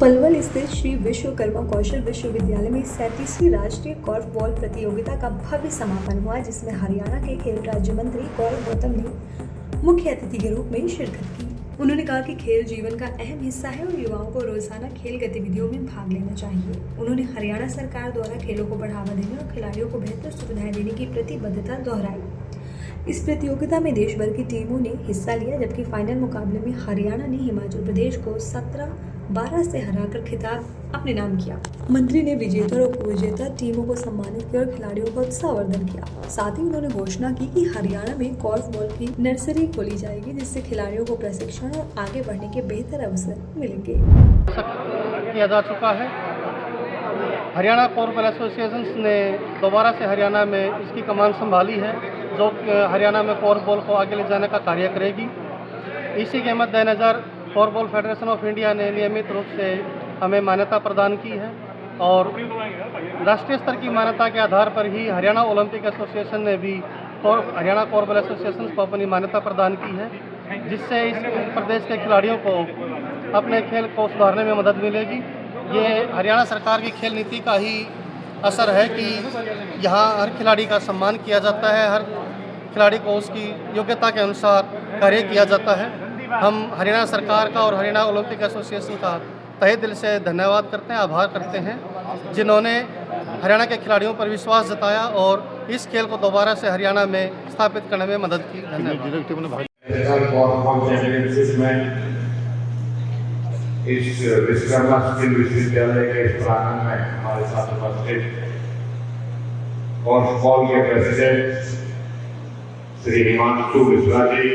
पलवल स्थित श्री विश्वकर्मा कौशल विश्वविद्यालय में 37वीं राष्ट्रीय कॉर्फबॉल प्रतियोगिता का भव्य समापन हुआ, जिसमें हरियाणा के खेल राज्य मंत्री गौरव गौतम ने मुख्य अतिथि के रूप में शिरकत की। उन्होंने कहा कि खेल जीवन का अहम हिस्सा है और युवाओं को रोजाना खेल गतिविधियों में भाग लेना चाहिए। उन्होंने हरियाणा सरकार द्वारा खेलों को बढ़ावा देने और खिलाड़ियों को बेहतर सुविधाएं देने की प्रतिबद्धता दोहराई। इस प्रतियोगिता में देश भर की टीमों ने हिस्सा लिया, जबकि फाइनल मुकाबले में हरियाणा ने हिमाचल प्रदेश को 17-12 से हराकर खिताब अपने नाम किया। मंत्री ने विजेता और उपविजेता टीमों को सम्मानित किया और खिलाड़ियों का उत्साहवर्धन किया। साथ ही उन्होंने घोषणा की कि हरियाणा में कॉर्फबॉल की नर्सरी खोली जाएगी, जिससे खिलाड़ियों को प्रशिक्षण और आगे बढ़ने के बेहतर अवसर मिलेंगे। किया जा चुका है। हरियाणा कॉर्फबॉल एसोसिएशन ने दोबारा से हरियाणा में इसकी कमान संभाली है, जो हरियाणा में कॉर्फबॉल को आगे ले जाने का कार्य करेगी। इसी के मद्देनज़र कॉर्फबॉल फेडरेशन ऑफ इंडिया ने नियमित रूप से हमें मान्यता प्रदान की है और राष्ट्रीय स्तर की मान्यता के आधार पर ही हरियाणा ओलंपिक एसोसिएशन ने भी हरियाणा कॉर्फबॉल एसोसिएशन को अपनी मान्यता प्रदान की है, जिससे इस प्रदेश के खिलाड़ियों को अपने खेल को सुधारने में मदद मिलेगी। ये हरियाणा सरकार की खेल नीति का ही असर है कि यहाँ हर खिलाड़ी का सम्मान किया जाता है, हर खिलाड़ी को उसकी योग्यता के अनुसार कार्य किया जाता है। हम हरियाणा सरकार का और हरियाणा ओलंपिक एसोसिएशन का तहे दिल से धन्यवाद करते हैं, आभार करते हैं, जिन्होंने हरियाणा के खिलाड़ियों पर विश्वास जताया और इस खेल को दोबारा से हरियाणा में स्थापित करने में मदद की। धन्यवाद। इस विश्वकर्मा स्किल विश्वविद्यालय के इस प्रांगण में हमारे साथ उपस्थित कॉर्फबॉल के प्रेसिडेंट श्री हिमांशु मिश्रा जी,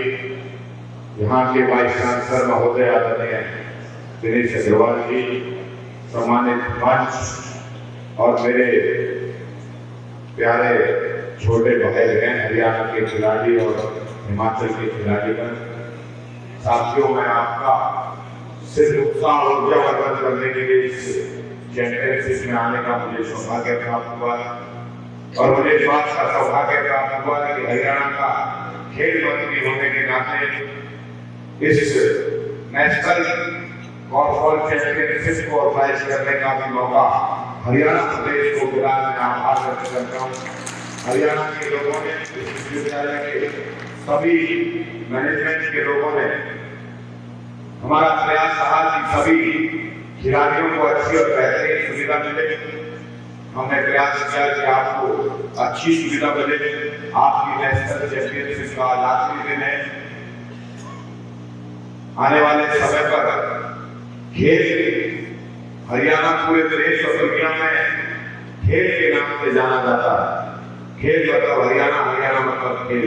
यहाँ के वाइस चांसलर महोदय आदरणीय दिनेश अग्रवाल जी, सम्मानित मंच और मेरे प्यारे छोटे भाई बहन हरियाणा के खिलाड़ी और हिमाचल के खिलाड़ीगण, साथियों, मैं आपका सिर्फ उत्साह और ऊर्जावर्धन करने के लिए इस चैंपियनशिप में आने का मुझे सौभाग्य प्राप्त हुआ और मुझे इस बात का सौभाग्य प्राप्त हुआ कि हरियाणा का खेल मंत्री होने के नाते इस नेशनल कॉर्फबॉल चैंपियनशिप को ऑर्गेनाइज करने का भी मौका हरियाणा प्रदेश को मिला। मैं आभार व्यक्त करता हूँ हरियाणा के लोगों ने, विश्वविद्यालय के सभी मैनेजमेंट के लोगों ने। हमारा प्रयास रहा कि सभी खिलाड़ियों को अच्छी और बेहतरीन सुविधा मिले। हमने प्रयास किया कि आपको अच्छी सुविधा मिले। आपकी नेशनल चैंपियनशिप का आज आखिरी दिन है। आने वाले समय पर खेल हरियाणा पूरे देश और दुनिया में खेल के नाम से जाना जाता है। खेल मतलब हरियाणा, हरियाणा मतलब खेल।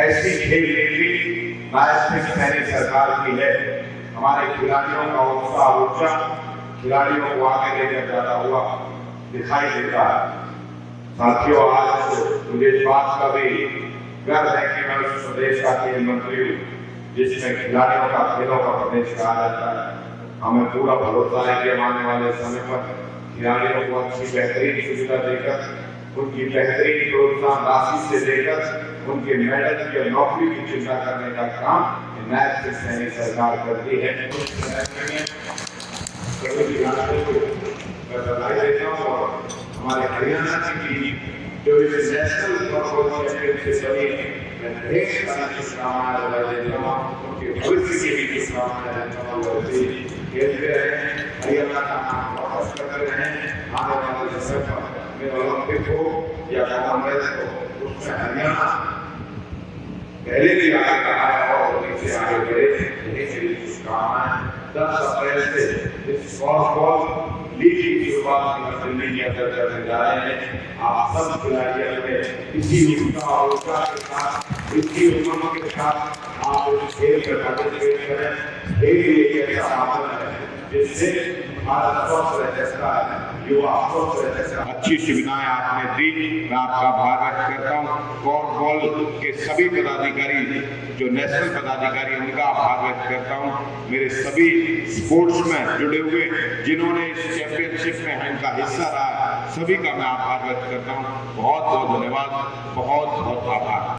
ऐसी खेल नीति राष्ट्रीय सैनिक सरकार की है। हमारे खिलाड़ियों का उत्साह, ऊर्जा खिलाड़ियों को आगे लेकर जाता हुआ दिखाई देता है। साथियों, आज मुझे इस बात का भी गर्व है कि मैं उस प्रदेश का खेल मंत्री हूँ जिसमें खिलाड़ियों का खेलों का प्रदेश कहा जाता है। हमें पूरा भरोसा है कि आने वाले समय पर खिलाड़ियों को अच्छी बेहतरीन सुविधा देकर, उनकी बेहतरीन प्रोत्साहन राशि से देकर, उनके मेडल की और नौकरी की चिंता करने का काम नेशनल सैनिक सरकार करती है। बधाई देता हूँ और हमारे हरियाणा की टीम जो इस नेशनल कॉर्फबॉल चैंपियनशिप बनी है, मैं ढेर सारी शुभकामनाएं देता हूँ। उनके भविष्य की भी शुभकामनाएं देता हूँ। वैसे खेलते रहे, हरियाणा का नाम वापस करते रहे। आने वाले समय पर में ओलंपिक हो या कॉमनवेल्थ हो, उसमें हरियाणा पहले भी आगे कहा है और नीचे आगे बढ़े। यही शुभकामनाएं। 10 अप्रैल से इस कॉर्फबॉल लीग की शुरुआत दिल्ली के अंदर करने जा रहे हैं। आप सब खिलाड़ी अपने इसी उत्साह के साथ, इसी उमंग के साथ आप इस खेल में पार्टिसिपेट करें। खेल एक ऐसा माध्यम है जिससे हमारा स्वस्थ रह सकता है, युवा स्वस्थ रह सकता है। अच्छी सुविधाएं आपने दी, मैं आपका आभार व्यक्त करता हूँ। कॉर्फबॉल के सभी पदाधिकारी, जो नेशनल पदाधिकारी, उनका आभार व्यक्त करता हूँ। मेरे सभी स्पोर्ट्स में जुड़े हुए जिन्होंने इस चैंपियनशिप में इनका हिस्सा रहा, सभी का मैं आभार व्यक्त करता हूँ। बहुत बहुत धन्यवाद, बहुत बहुत आभार।